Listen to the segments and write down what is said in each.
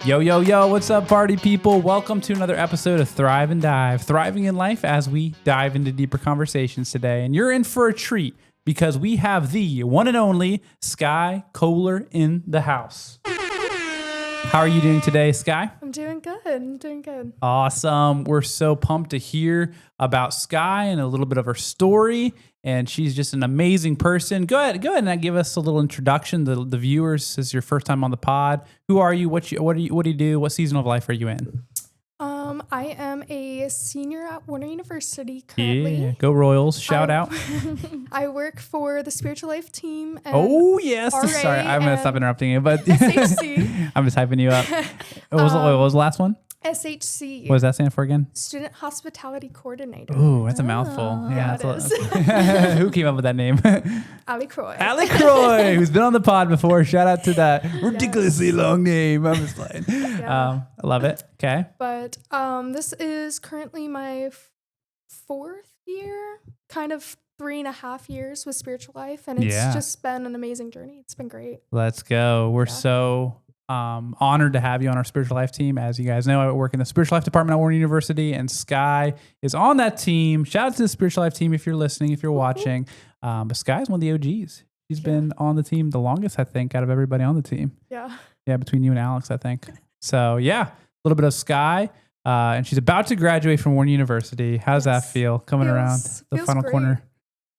Yo, yo, yo, what's up, party people? Welcome to another episode of Thrive and Dive, thriving in life as we dive into deeper conversations today. And you're in for a treat because we have the one and only Sky Koller in the house. How are you doing today, Sky? I'm doing good. Awesome. We're so pumped to hear about Sky and a little bit of her story. And she's just an amazing person. Go ahead and give us a little introduction. The viewers, this is your first time on the pod. Who are you? What do you do? What season of life are you in? I am a senior at Warner University currently. Yeah, go Royals! Shout out. I work for the Spiritual Life team. And Oh yes. RA Sorry, I'm gonna stop interrupting you, but SHC. I'm just hyping you up. What was the last one? SHC. What does that stand for again? Student Hospitality Coordinator. Ooh, that's a mouthful. Yeah, that's it is. Who came up with that name? Ali Croy. Alec Croy, who's been on the pod before. Shout out to that ridiculously long name. I'm just playing. Yeah. I love it. Okay. But this is currently my fourth year, kind of 3.5 years with Spiritual Life, and it's just been an amazing journey. It's been great. Let's go. We're so honored to have you on our Spiritual Life team. As you guys know, I work in the Spiritual Life department at Warner University, and Sky is on that team. Shout out to the Spiritual Life team if you're listening, if you're watching. But Sky's one of the OGs. She's been on the team the longest, I think, out of everybody on the team. Yeah. Yeah, between you and Alex, I think. So, yeah, a little bit of Sky. And she's about to graduate from Warner University. How does that feel coming around the final corner?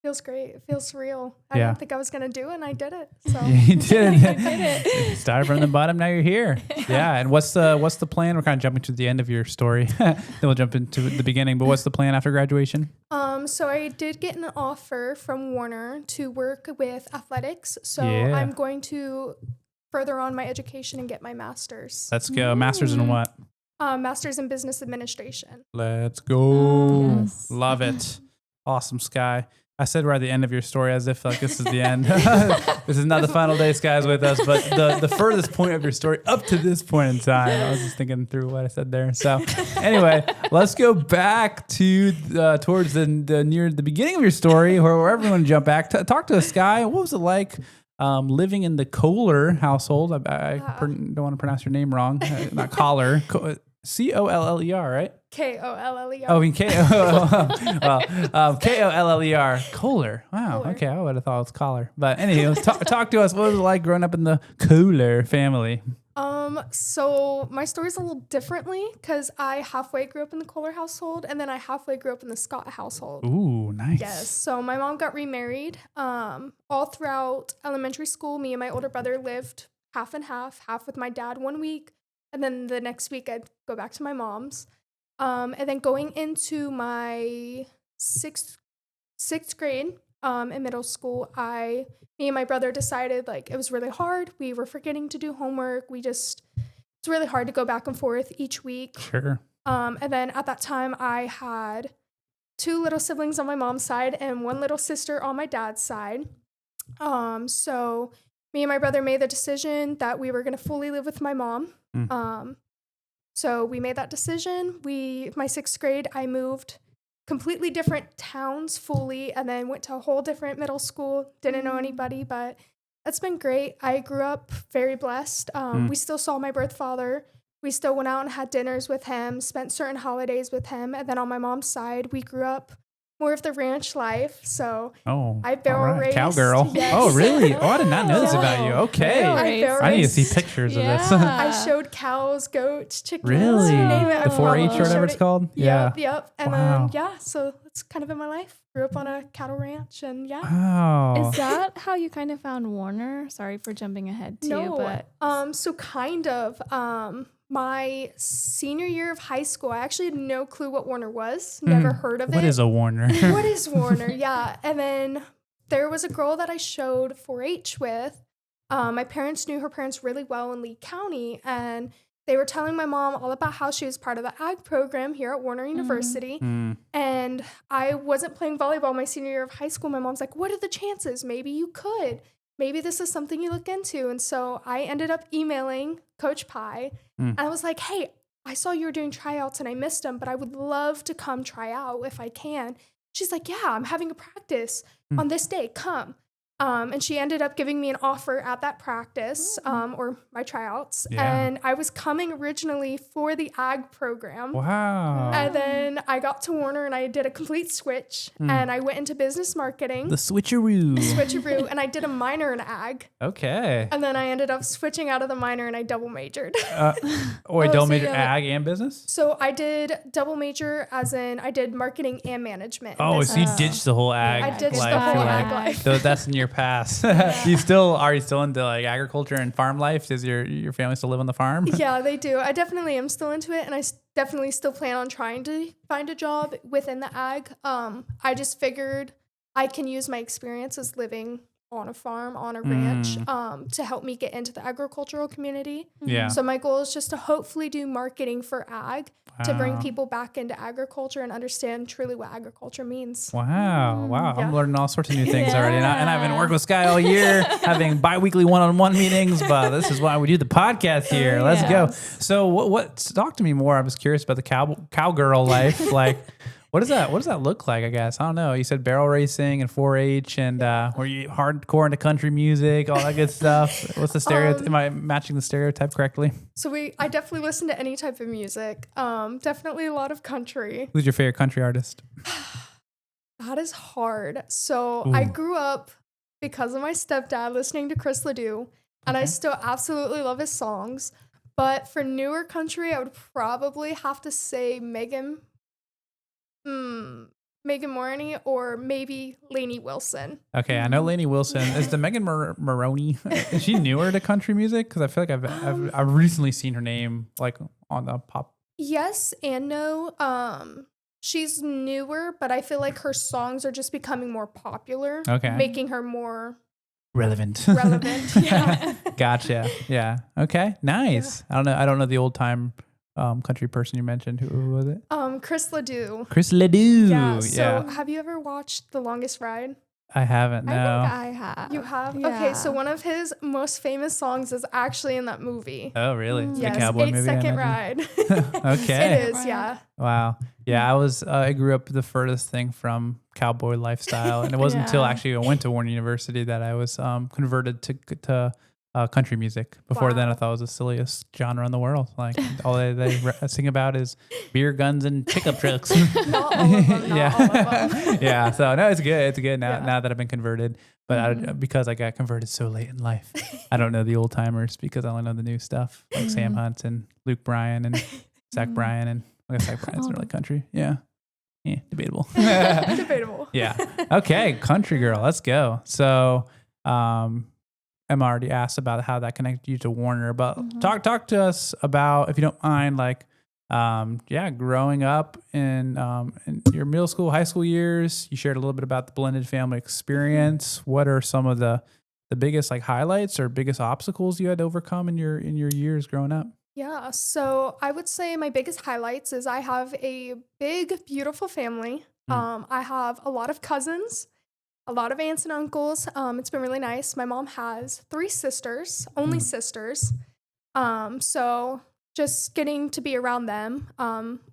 Feels great. It feels real. I Yeah. didn't think I was going to do it, and I did it. So. You did. I did it. Started from the bottom, now you're here. Yeah. And what's the plan? We're kind of jumping to the end of your story. Then we'll jump into the beginning. But what's the plan after graduation? So I did get an offer from Warner to work with athletics. So Yeah. I'm going to further on my education and get my master's. Let's go. Master's in what? Master's in business administration. Let's go. Yes. Love it. Awesome, Sky. I said we're at the end of your story as if like this is the end. This is not the final day Sky's with us, but the furthest point of your story up to this point in time. I was just thinking through what I said there. So anyway, let's go back to towards the near the beginning of your story, or wherever you want to jump back. Talk to us, Sky. What was it like living in the Koller household? I don't want to pronounce your name wrong. Not Koller. Coller, right? Koller. Oh, I mean Koller. Koller. Wow. Koller. Okay, I would have thought it was collar. But anyway, talk to us. What was it like growing up in the Koller family? So my story's a little differently because I halfway grew up in the Koller household, and then I halfway grew up in the Scott household. Ooh, nice. Yes. So my mom got remarried. All throughout elementary school, me and my older brother lived half and half with my dad 1 week, and then the next week I'd go back to my mom's. And then going into my sixth grade in middle school, me and my brother decided like it was really hard. We were forgetting to do homework. It's really hard to go back and forth each week. Sure. And then at that time, I had 2 little siblings on my mom's side and 1 little sister on my dad's side. So me and my brother made the decision that we were going to fully live with my mom. So we made that decision. My 6th grade, I moved completely different towns fully, and then went to a whole different middle school. Didn't know anybody, but it's been great. I grew up very blessed. We still saw my birth father. We still went out and had dinners with him, spent certain holidays with him. And then on my mom's side, we grew up more of the ranch life. So I barrel raced. Cowgirl. Yes. Oh, really? Oh, I did not know this about you. Okay. Really? I need to see pictures of this. I showed cows, goats, chickens. Really? You name it. The 4-H or whatever it's called? Yeah. Yep. And Wow. then, so that's kind of in my life. Grew up on a cattle ranch, and Wow. Is that how you kind of found Warner? Sorry for jumping ahead too, No. but So kind of, my senior year of high school, I actually had no clue what Warner was. Never heard of it. What is a Warner? What is Warner? Yeah. And then there was a girl that I showed 4-H with. My parents knew her parents really well in Lee County, and they were telling my mom all about how she was part of the ag program here at Warner University. And I wasn't playing volleyball my senior year of high school. My mom's like, what are the chances? Maybe you could. Maybe this is something you look into. And so I ended up emailing Coach Pye. And I was like, hey, I saw you were doing tryouts and I missed them, but I would love to come try out if I can. She's like, yeah, I'm having a practice on this day. Come. And she ended up giving me an offer at that practice, or my tryouts. Yeah. And I was coming originally for the ag program. Wow. And then I got to Warner and I did a complete switch and I went into business marketing. The Switcheroo. And I did a minor in ag. Okay. And then I ended up switching out of the minor and I double majored. Double major ag and business? So I did double major as in I did marketing and management. Oh, so you ditched the whole ag I ditched life. the whole You're ag life. So that's in your past. Are you still into like agriculture and farm life? Does your family still live on the farm? Yeah, they do. I definitely am still into it, and I definitely still plan on trying to find a job within the ag. I just figured I can use my experiences living on a farm, on a ranch, to help me get into the agricultural community. Yeah. So my goal is just to hopefully do marketing for ag to bring people back into agriculture and understand truly what agriculture means. Wow. Yeah. I'm learning all sorts of new things already. And I've been working with Sky all year, having bi-weekly one-on-one meetings, but this is why we do the podcast here. Let's go. So what talk to me more. I was curious about the cowgirl life. Like, what does that look like, I guess? I don't know. You said barrel racing and 4-H and were you hardcore into country music, all that good stuff? What's the stereotype? Am I matching the stereotype correctly? So I definitely listen to any type of music. Definitely a lot of country. Who's your favorite country artist? That is hard. So I grew up because of my stepdad listening to Chris Ledoux, and I still absolutely love his songs. But for newer country, I would probably have to say Megan Moroney or maybe Lainey Wilson. Okay, I know Lainey Wilson. Is the Megan Moroney? Is she newer to country music? Because I feel like I've recently seen her name like on the pop. Yes and no. She's newer, but I feel like her songs are just becoming more popular. Okay, making her more relevant. Yeah. Gotcha. Yeah. Okay. Nice. Yeah. I don't know the old time country person you mentioned. Who was it? Chris Ledoux. Chris Ledoux. Yeah. So have you ever watched The Longest Ride? I haven't. No. I think I have. You have? Yeah. Okay. So one of his most famous songs is actually in that movie. Oh, really? It's Yes. a cowboy 8 movie. Second Ride. Okay. It is. Yeah. Wow. Yeah. I grew up the furthest thing from cowboy lifestyle, and it wasn't until actually I went to Warner University that I was converted to country music. Before then, I thought it was the silliest genre in the world. Like all they sing about is beer, guns, and pickup trucks. Not all of them. Not all of them. Yeah. So no, it's good. It's good now that I've been converted. But because I got converted so late in life, I don't know the old timers because I only know the new stuff like Sam Hunt and Luke Bryan and Zach Bryan, and I guess Zach Bryan's not really country. Yeah. Debatable. Debatable. Yeah. Okay, country girl. Let's go. So, Emma already asked about how that connected you to Warner, but talk to us about, if you don't mind, like, growing up in your middle school, high school years. You shared a little bit about the blended family experience. What are some of the biggest like highlights or biggest obstacles you had to overcome in your years growing up? Yeah, so I would say my biggest highlights is I have a big, beautiful family. I have a lot of cousins, a lot of aunts and uncles. It's been really nice. My mom has 3 sisters, only sisters. So just getting to be around them.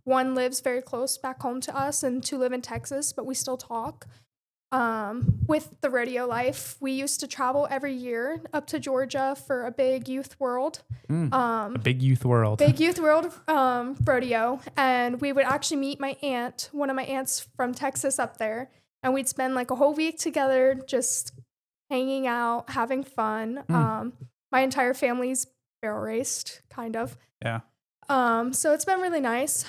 One lives very close back home to us, and 2 live in Texas, but we still talk. With the rodeo life, we used to travel every year up to Georgia for a big youth world. A big youth world. Big youth world rodeo. And we would actually meet one of my aunts from Texas up there. And we'd spend like a whole week together just hanging out, having fun. My entire family's barrel raced, kind of. Yeah. So it's been really nice.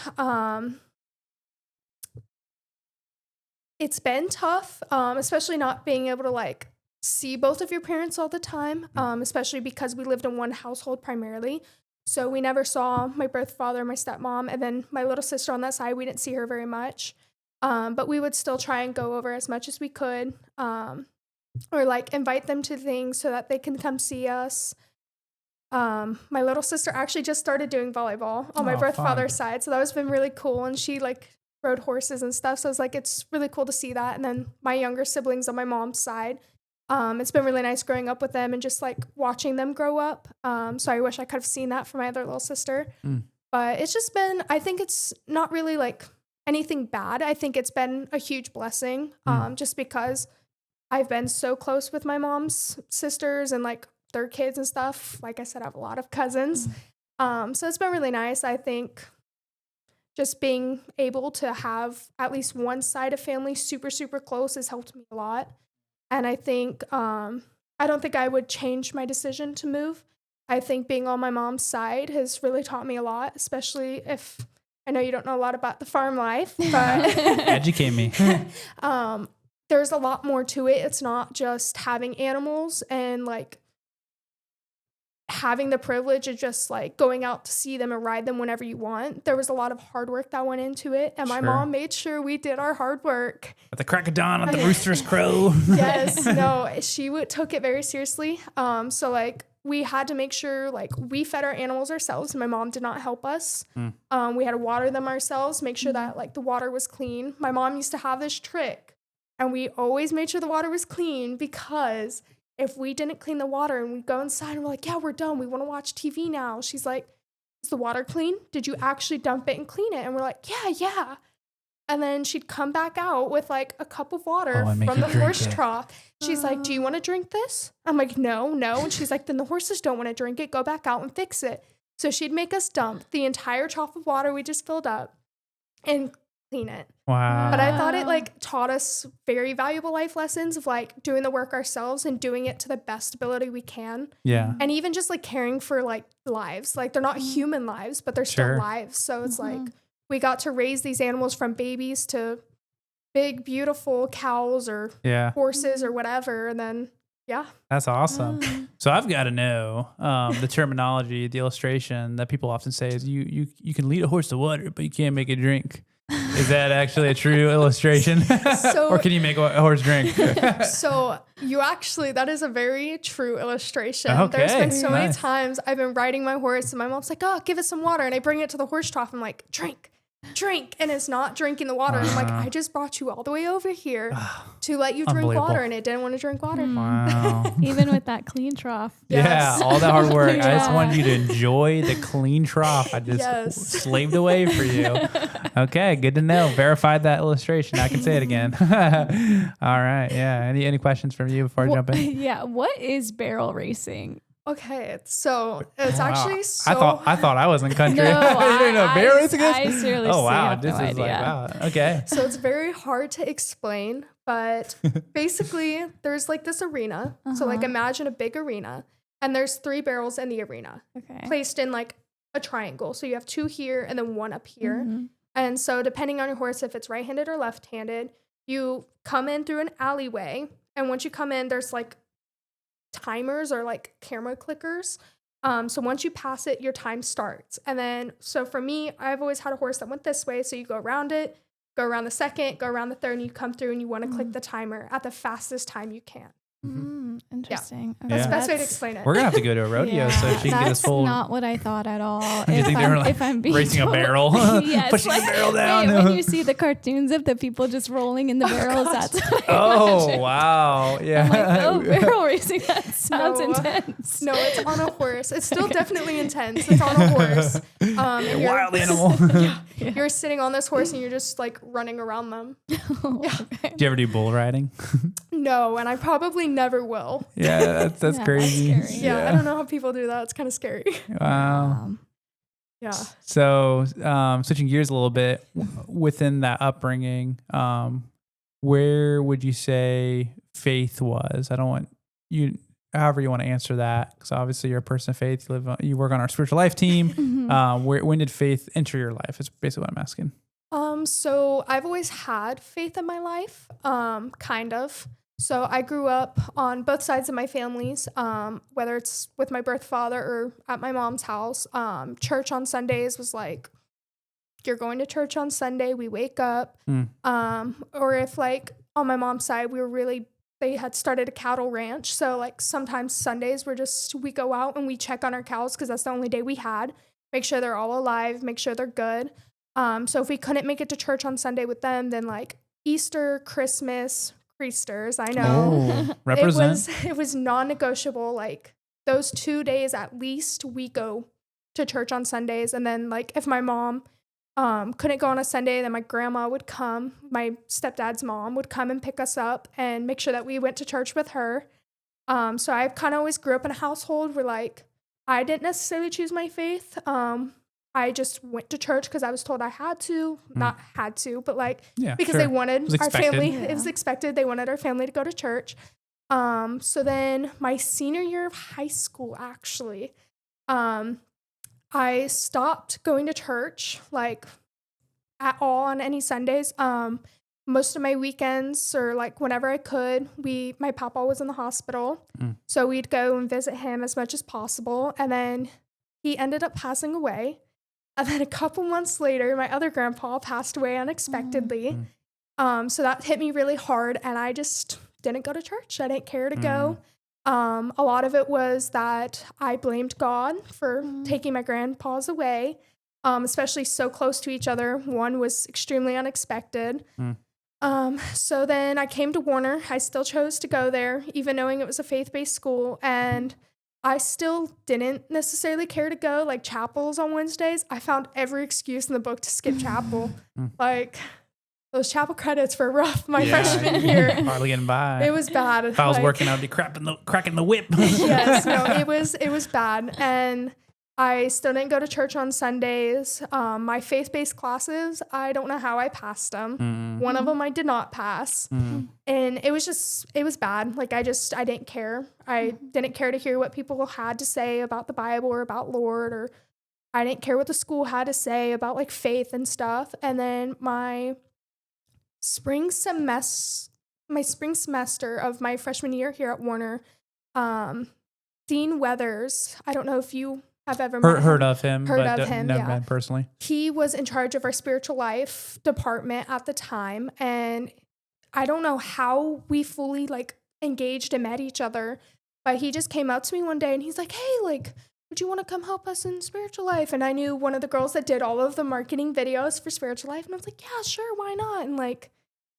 It's been tough, especially not being able to like see both of your parents all the time, especially because we lived in one household primarily. So we never saw my birth father, my stepmom, and then my little sister on that side. We didn't see her very much, but we would still try and go over as much as we could, or like invite them to things so that they can come see us. My little sister actually just started doing volleyball on my birth father's side, so that was been really cool, and she like rode horses and stuff, so it's like it's really cool to see that. And then my younger siblings on my mom's side, it's been really nice growing up with them and just like watching them grow up. So I wish I could have seen that for my other little sister. But it's just been, I think it's not really like anything bad. I think it's been a huge blessing, just because I've been so close with my mom's sisters and like their kids and stuff. Like I said, I have a lot of cousins. So it's been really nice. I think just being able to have at least one side of family super, super close has helped me a lot. And I think, I don't think I would change my decision to move. I think being on my mom's side has really taught me a lot, especially if I know you don't know a lot about the farm life, but Educate me. There's a lot more to it. It's not just having animals and like having the privilege of just like going out to see them and ride them whenever you want. There was a lot of hard work that went into it, and my mom made sure we did our hard work. At the crack of dawn, at the rooster's crow. Yes, no, took it very seriously. So like we had to make sure like we fed our animals ourselves. My mom did not help us. We had to water them ourselves, make sure that like the water was clean. My mom used to have this trick, and we always made sure the water was clean, because if we didn't clean the water and we go inside and we're like, yeah, we're done, we want to watch TV now, she's like, is the water clean? Did you actually dump it and clean it? And we're like, yeah. And then she'd come back out with like a cup of water from the horse trough. She's like, do you want to drink this? I'm like, no. And she's like, then the horses don't want to drink it. Go back out and fix it. So she'd make us dump the entire trough of water we just filled up and clean it. Wow. But I thought it like taught us very valuable life lessons of like doing the work ourselves and doing it to the best ability we can. Yeah. And even just like caring for like lives. Like they're not human lives, but they're still lives. So it's like we got to raise these animals from babies to big, beautiful cows or horses or whatever. And then, That's awesome. So I've got to know the terminology, the illustration that people often say is you can lead a horse to water, but you can't make it drink. Is that actually a true illustration? Or can you make a horse drink? So that is a very true illustration. Okay, There's been so many times I've been riding my horse and my mom's like, oh, give it some water. And I bring it to the horse trough. I'm like, drink. And it's not drinking the water. And I'm like, I just brought you all the way over here to let you drink water. And it didn't want to drink water. Wow. Even with that clean trough. Yeah, all that hard work. I just wanted you to enjoy the clean trough I just slaved away for you. Okay, good to know. Verified that illustration. I can say it again. All right. Yeah. Any questions from you before I jump in? Yeah. What is barrel racing? Okay, so it's actually so... I thought I was in country. No, you didn't know barrel racing is? I seriously have no this is idea. like, wow. Okay. So it's very hard to explain, but basically there's like this arena. So like imagine a big arena, and there's 3 barrels in the arena placed in like a triangle. So you have 2 here and then 1 up here. And so depending on your horse, if it's right-handed or left-handed, you come in through an alleyway. And once you come in, there's like timers or like camera clickers. So once you pass it, your time starts. And then, so for me, I've always had a horse that went this way. So you go around it, go around the second, go around the third, and you come through and you want to click the timer at the fastest time you can. Interesting. Yeah. That's the best way to explain it. We're going to have to go to a rodeo so she can get us full. That's not what I thought at all. If I'm being racing a barrel, yes, pushing a barrel down. When you see the cartoons of the people just rolling in the barrels, that's what wow. Yeah. I'm like, oh, barrel racing, that sounds intense. No, it's on a horse. It's still definitely intense. It's on a horse. And wild animal. You're sitting on this horse and you're just like running around them. Do you ever do bull riding? No, and I probably never will. Yeah, that's crazy. That's yeah, I don't know how people do that. It's kind of scary. Wow. Yeah. So, switching gears a little bit, within that upbringing, where would you say faith was? I don't want you, however you want to answer that, because obviously you're a person of faith. You work on our spiritual life team. When did faith enter your life? Is basically what I'm asking. So I've always had faith in my life, kind of. So I grew up on both sides of my families, whether it's with my birth father or at my mom's house. Church on Sundays was like, you're going to church on Sunday, we wake up. Or if like on my mom's side, they had started a cattle ranch. So like sometimes Sundays we go out and we check on our cows because that's the only day we had. Make sure they're all alive, make sure they're good. So if we couldn't make it to church on Sunday with them, then like Easter, Christmas, Priesters, I know. Oh, represent. It was non-negotiable. Like those 2 days at least, we go to church on Sundays. And then like if my mom couldn't go on a Sunday. Then my grandma would come, my stepdad's mom would come and pick us up and make sure that we went to church with her. So I kind of always grew up in a household where like I didn't necessarily choose my faith. I just went to church because I was told I had to, not had to, but like because they wanted our family. It was expected. They wanted our family to go to church. So then my senior year of high school, actually, I stopped going to church like at all on any Sundays. Most of my weekends or like whenever I could, my papa was in the hospital. So we'd go and visit him as much as possible. And then he ended up passing away. And then a couple months later, my other grandpa passed away unexpectedly. So that hit me really hard. And I just didn't go to church. I didn't care to go. A lot of it was that I blamed God for taking my grandpas away, especially so close to each other. One was extremely unexpected. So then I came to Warner. I still chose to go there, even knowing it was a faith-based school. And I still didn't necessarily care to go. Like chapels on Wednesdays, I found every excuse in the book to skip chapel. Like those chapel credits were rough my freshman year. Hardly getting by. It was bad. If I was working, I'd be cracking the whip. Yes, no, it was bad. And I still didn't go to church on Sundays. My faith-based classes, I don't know how I passed them. One of them I did not pass. And it was bad. Like I didn't care. I didn't care to hear what people had to say about the Bible or about Lord, or I didn't care what the school had to say about like faith and stuff. And then my spring semester of my freshman year here at Warner, Dean Weathers, I don't know if you have ever heard of him, never met him personally. He was in charge of our spiritual life department at the time, and I don't know how we fully like engaged and met each other, but he just came up to me one day and he's like, "Hey, like, would you want to come help us in spiritual life?" And I knew one of the girls that did all of the marketing videos for spiritual life, and I was like, "Yeah, sure, why not?" And like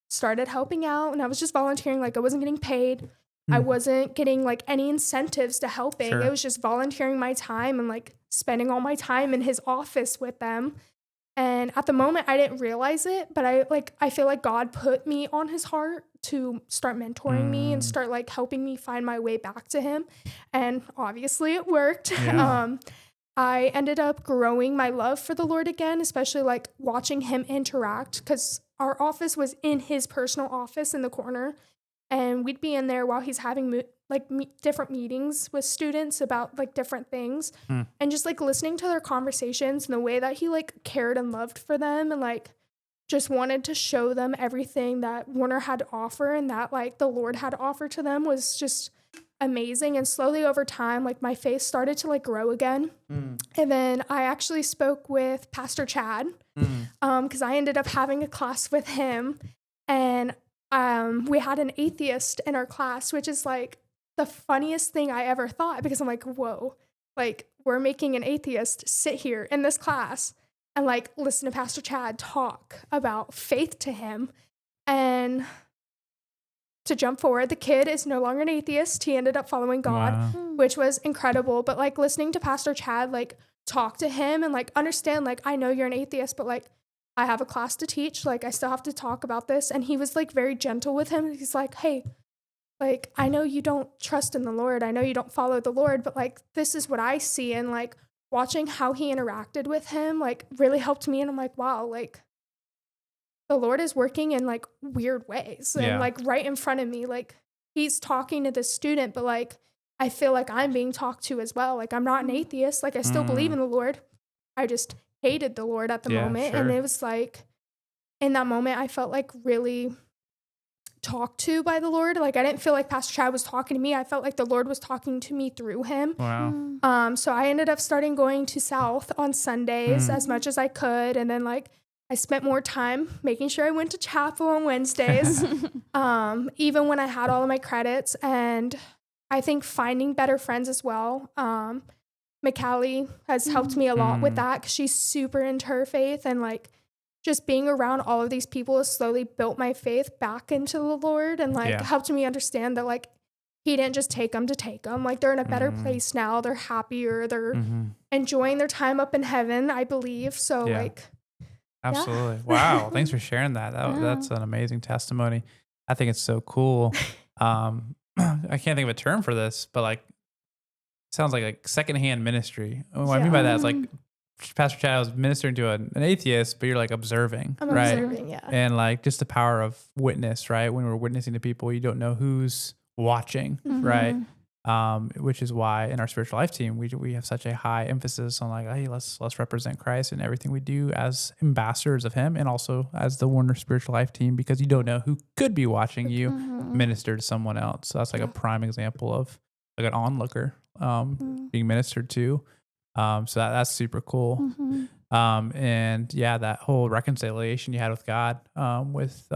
started helping out, and I was just volunteering. Like I wasn't getting paid. I wasn't getting like any incentives to helping. It was just volunteering my time and like spending all my time in his office with them. And at the moment I didn't realize it, but I feel like God put me on his heart to start mentoring me and start like helping me find my way back to him. And obviously it worked. I ended up growing my love for the Lord again, especially like watching him interact, because our office was in his personal office in the corner. And we'd be in there while he's having different meetings with students about like different things, and just like listening to their conversations and the way that he like cared and loved for them, and like just wanted to show them everything that Warner had to offer and that like the Lord had to offer to them was just amazing. And slowly over time, like my faith started to like grow again. And then I actually spoke with Pastor Chad, because I ended up having a class with him, and we had an atheist in our class, which is like the funniest thing I ever thought, because I'm like, whoa, like we're making an atheist sit here in this class and like listen to Pastor Chad talk about faith to him. And to jump forward, the kid is no longer an atheist. He ended up following God, which was incredible. But like listening to Pastor Chad like talk to him and like understand, like, I know you're an atheist, but like I have a class to teach. Like, I still have to talk about this. And he was like very gentle with him. He's like, hey, like, I know you don't trust in the Lord. I know you don't follow the Lord, but like, this is what I see. And like watching how he interacted with him, like really helped me. And I'm like, wow, like the Lord is working in like weird ways. And like right in front of me, like he's talking to this student, but like, I feel like I'm being talked to as well. Like I'm not an atheist. Like I still believe in the Lord. I just hated the Lord at the moment. And it was like, in that moment, I felt like really talked to by the Lord. Like I didn't feel like Pastor Chad was talking to me. I felt like the Lord was talking to me through him. Wow. So I ended up starting going to South on Sundays as much as I could. And then like I spent more time making sure I went to chapel on Wednesdays, even when I had all of my credits. And I think finding better friends as well. McCallie has helped me a lot with that, because she's super into her faith, and like just being around all of these people has slowly built my faith back into the Lord, and like helped me understand that like he didn't just take them to take them. Like they're in a better place now. They're happier. They're enjoying their time up in heaven, I believe. So like Absolutely. Wow. Thanks for sharing that. That's an amazing testimony. I think it's so cool. I can't think of a term for this, but like, sounds like secondhand ministry. What I mean by that is like Pastor Chad was ministering to an atheist, but you're like observing, I'm right? observing, yeah. And like just the power of witness, right? When we're witnessing to people, you don't know who's watching, right? Which is why in our spiritual life team, we have such a high emphasis on like, hey, let's represent Christ in everything we do as ambassadors of Him, and also as the Warner spiritual life team, because you don't know who could be watching you minister to someone else. So that's like a prime example of like an onlooker being ministered to. So that's super cool. And yeah, that whole reconciliation you had with God, with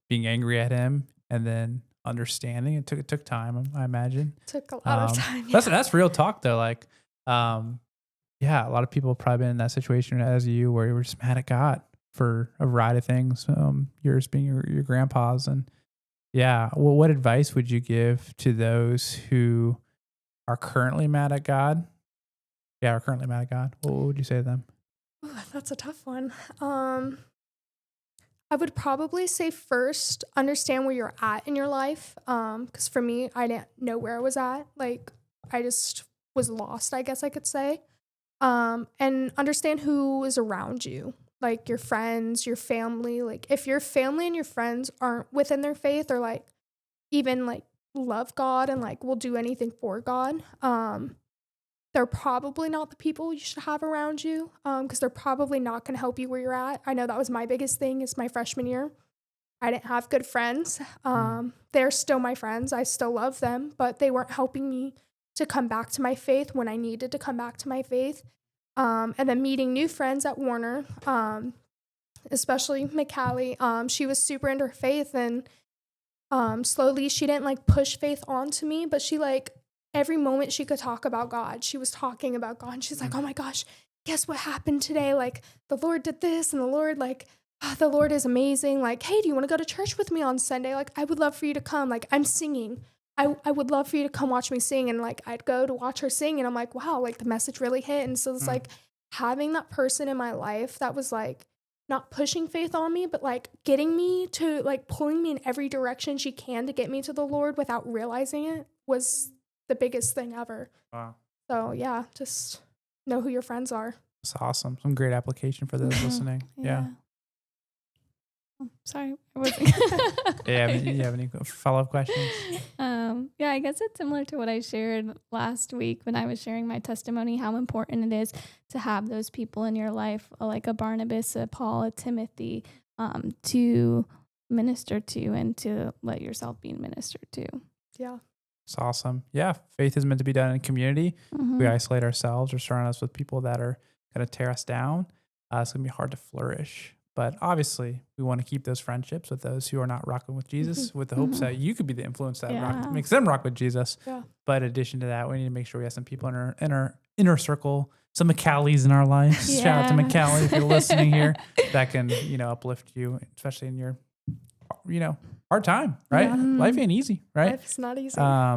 being angry at Him and then understanding. It took time, I imagine. Took a lot of time. Yeah. That's real talk though. Like, yeah, a lot of people have probably been in that situation as you, where you were just mad at God for a variety of things. Yours being your grandpa's, and yeah. Well, what advice would you give to those who are currently mad at God? Yeah, are currently mad at God. What would you say to them? Ooh, that's a tough one. I would probably say first, understand where you're at in your life. Because for me, I didn't know where I was at. Like, I just was lost, I guess I could say. And understand who is around you, like your friends, your family. Like, if your family and your friends aren't within their faith, or like even like love God and like will do anything for God, they're probably not the people you should have around you, because they're probably not going to help you where you're at. I know that was my biggest thing is my freshman year. I didn't have good friends. They're still my friends. I still love them, but they weren't helping me to come back to my faith when I needed to come back to my faith. And then meeting new friends at Warner, especially McCallie. She was super into her faith, and slowly she didn't like push faith onto me, but she like, every moment she could talk about God, she was talking about God. And she's like, oh my gosh, guess what happened today? Like, the Lord did this, and the Lord, like, the Lord is amazing. Like, hey, do you want to go to church with me on Sunday? Like, I would love for you to come. Like, I'm singing. I would love for you to come watch me sing. And like, I'd go to watch her sing, and I'm like, wow, like the message really hit. And so it's like having that person in my life that was like not pushing faith on me, but like getting me to like pulling me in every direction she can to get me to the Lord without realizing it was the biggest thing ever. Wow. So yeah, just know who your friends are. That's awesome. Some great application for those listening. Yeah. Oh, sorry, I wasn't. Yeah. You have any follow-up questions? Yeah, I guess it's similar to what I shared last week when I was sharing my testimony, how important it is to have those people in your life, like a Barnabas, a Paul, a Timothy, to minister to and to let yourself be ministered to. Yeah. It's awesome. Yeah. Faith is meant to be done in community. We isolate ourselves or surround us with people that are going to tear us down. It's going to be hard to flourish. But obviously, we want to keep those friendships with those who are not rocking with Jesus, with the hopes that you could be the influence that makes them rock with Jesus. Yeah. But in addition to that, we need to make sure we have some people in our inner circle, some McCallies in our lives. Yeah. Shout out to McCallie if you're listening here, that can, uplift you, especially in your, hard time, right? Life ain't easy, right? Life's not easy.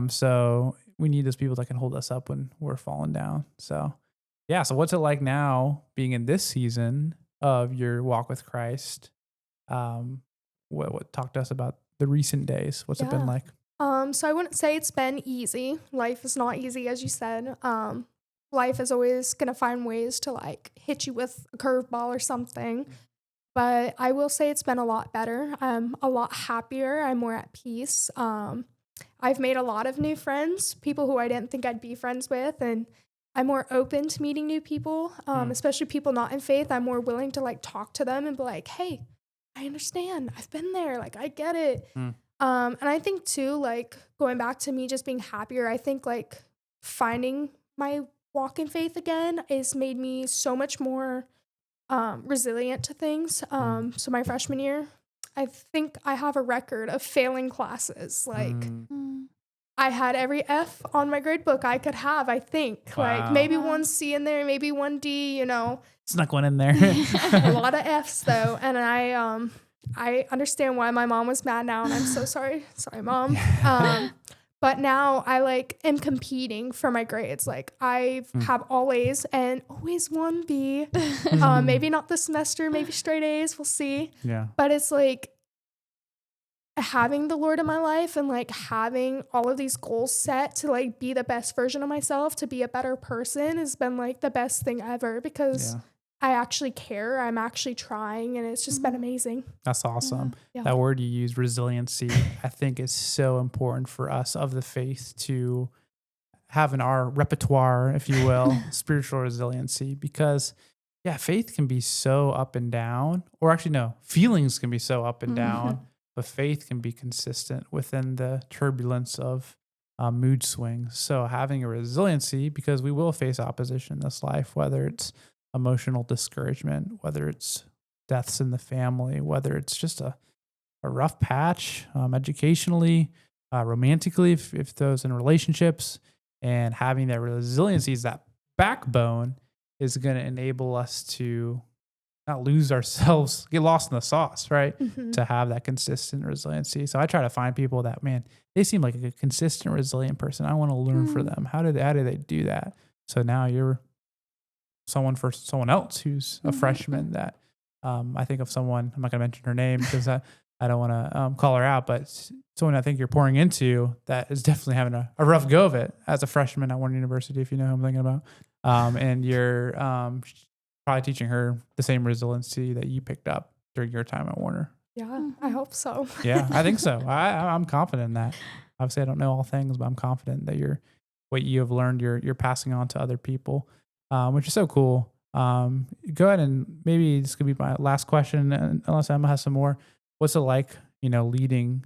So we need those people that can hold us up when we're falling down. So yeah. So what's it like now being in this season of your walk with Christ? What talk to us about the recent days? What's it been like? So I wouldn't say it's been easy. Life is not easy, as you said. Life is always going to find ways to like hit you with a curveball or something. But I will say it's been a lot better. I'm a lot happier. I'm more at peace. I've made a lot of new friends, people who I didn't think I'd be friends with, and I'm more open to meeting new people, especially people not in faith. I'm more willing to like talk to them and be like, hey, I understand. I've been there. Like, I get it. And I think too, like going back to me just being happier, I think like finding my walk in faith again has made me so much more resilient to things. So my freshman year, I think I have a record of failing classes. Like, I had every F on my grade book I could have, I think. Wow. Like maybe one C in there, maybe one D, Snuck one in there. A lot of Fs though. And I understand why my mom was mad now, and I'm so sorry. Sorry, Mom. But now I like am competing for my grades. Like I have all A's and always 1B. Maybe not this semester, maybe straight A's. We'll see. Yeah. But it's like having the Lord in my life and like having all of these goals set to like be the best version of myself, to be a better person has been like the best thing ever because I actually care. I'm actually trying, and it's just been amazing. That's awesome. Yeah. That word you use, resiliency, I think is so important for us of the faith to have in our repertoire, if you will, spiritual resiliency, because faith can be so up and down, or actually no, feelings can be so up and down, but faith can be consistent within the turbulence of mood swings. So having a resiliency, because we will face opposition in this life, whether it's emotional discouragement, whether it's deaths in the family, whether it's just a rough patch educationally, romantically, if those in relationships, and having that resiliency is that backbone is going to enable us to not lose ourselves, get lost in the sauce, right? To have that consistent resiliency. So I try to find people that, man, they seem like a consistent, resilient person. I want to learn from them. How do they do that? So now you're someone for someone else who's a freshman that I think of someone, I'm not going to mention her name because I don't want to call her out, but someone I think you're pouring into that is definitely having a rough go of it as a freshman at Warner University, if you know who I'm thinking about. And you're probably teaching her the same resiliency that you picked up during your time at Warner. Yeah, I hope so. Yeah, I think so. I'm confident in that. Obviously, I don't know all things, but I'm confident that what you have learned, you're passing on to other people. Which is so cool. Go ahead and maybe this could be my last question, unless Emma has some more. What's it like, leading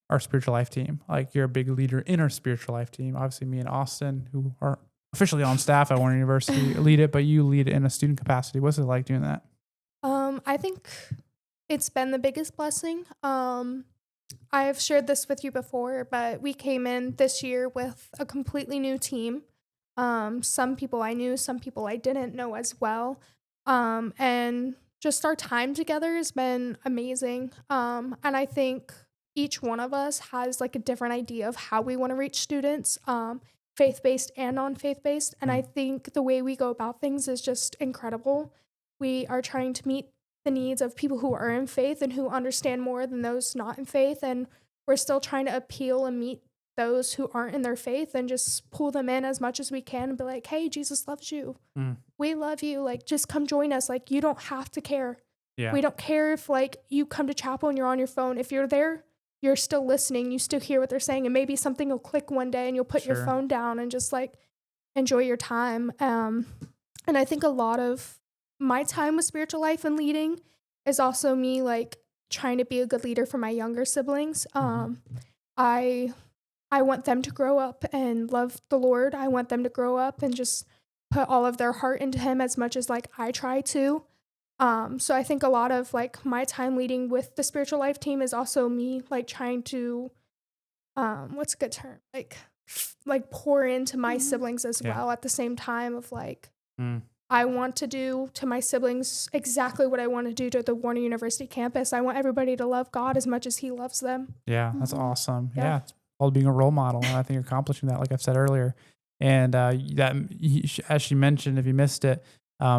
our spiritual life team? Like, you're a big leader in our spiritual life team. Obviously, me and Austin, who are officially on staff at Warner University, lead it, but you lead it in a student capacity. What's it like doing that? I think it's been the biggest blessing. I've shared this with you before, but we came in this year with a completely new team. Some people I knew, some people I didn't know as well. And just our time together has been amazing. And I think each one of us has like a different idea of how we want to reach students, faith-based and non-faith-based. And I think the way we go about things is just incredible. We are trying to meet the needs of people who are in faith and who understand more than those not in faith. And we're still trying to appeal and meet those who aren't in their faith and just pull them in as much as we can and be like, hey, Jesus loves you. We love you. Like, just come join us. Like, you don't have to care. Yeah. We don't care if like you come to chapel and you're on your phone. If you're there, you're still listening. You still hear what they're saying. And maybe something will click one day and you'll put your phone down and just like enjoy your time. And I think a lot of my time with spiritual life and leading is also me like trying to be a good leader for my younger siblings. I want them to grow up and love the Lord. I want them to grow up and just put all of their heart into him as much as like I try to. So I think a lot of like my time leading with the spiritual life team is also me like trying to, what's a good term? Like pour into my siblings as well at the same time of like, I want to do to my siblings exactly what I want to do to the Warner University campus. I want everybody to love God as much as he loves them. Yeah, that's awesome. Yeah. It's all being a role model. And I think you're accomplishing that, like I've said earlier. And as she mentioned, if you missed it,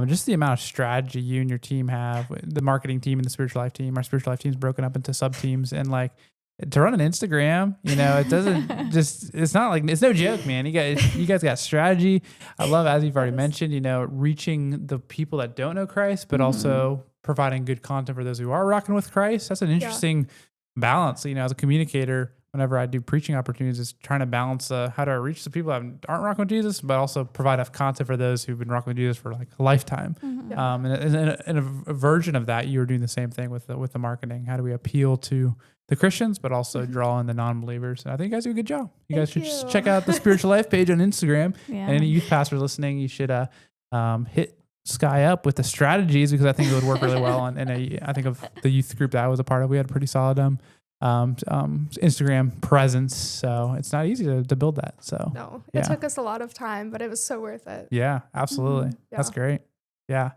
just the amount of strategy you and your team have, the marketing team and the spiritual life team. Our spiritual life team is broken up into sub teams, and like to run an Instagram, it doesn't just, it's not like, it's no joke, man. You guys got strategy. I love, as you've already mentioned, reaching the people that don't know Christ, but also providing good content for those who are rocking with Christ. That's an interesting balance. As a communicator, whenever I do preaching opportunities, is trying to balance how do I reach the people that aren't rocking with Jesus, but also provide enough content for those who've been rocking with Jesus for like a lifetime. And a version of that, you were doing the same thing with the marketing. How do we appeal to the Christians, but also draw in the non-believers? And I think you guys do a good job. You guys should just check out the Spiritual Life page on Instagram. And any youth pastors listening, you should hit Sky up with the strategies, because I think it would work really well. And I think of the youth group that I was a part of, we had a pretty solid Instagram presence, so it's not easy to build that. So no, it took us a lot of time, but it was so worth it. Yeah, absolutely. That's great. Yeah.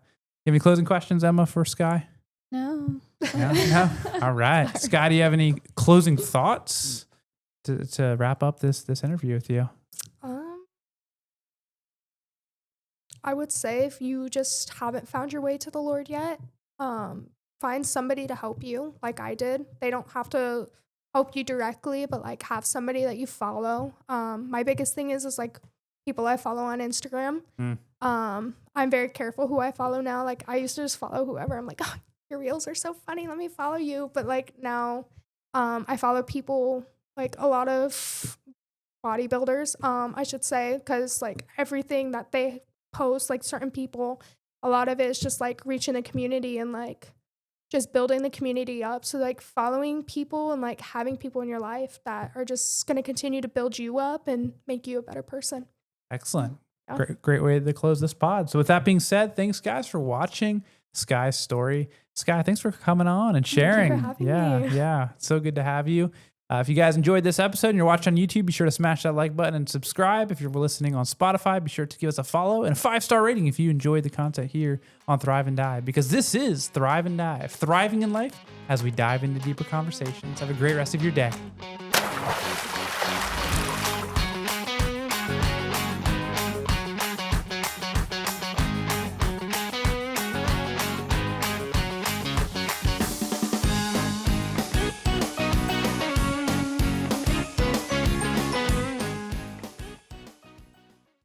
You have any closing questions, Emma, for Sky? No. No? All right. Sky, do you have any closing thoughts to wrap up this interview with you? I would say if you just haven't found your way to the Lord yet, find somebody to help you like I did. They don't have to help you directly, but like have somebody that you follow. My biggest thing is like people I follow on Instagram. I'm very careful who I follow now. Like I used to just follow whoever. I'm like, oh, your reels are so funny. Let me follow you. But like now, I follow people, like a lot of bodybuilders, I should say, because like everything that they post, like certain people, a lot of it is just like reaching the community and like just building the community up. So like following people and like having people in your life that are just going to continue to build you up and make you a better person. Excellent. Yeah. Great way to close this pod. So with that being said, thanks guys for watching Sky's story. Sky, thanks for coming on and sharing. Thank you for having me. Yeah. It's so good to have you. If you guys enjoyed this episode and you're watching on YouTube, be sure to smash that like button and subscribe. If you're listening on Spotify, be sure to give us a follow and a 5-star rating if you enjoyed the content here on Thrive and Dive, because this is Thrive and Dive, thriving in life as we dive into deeper conversations. Have a great rest of your day.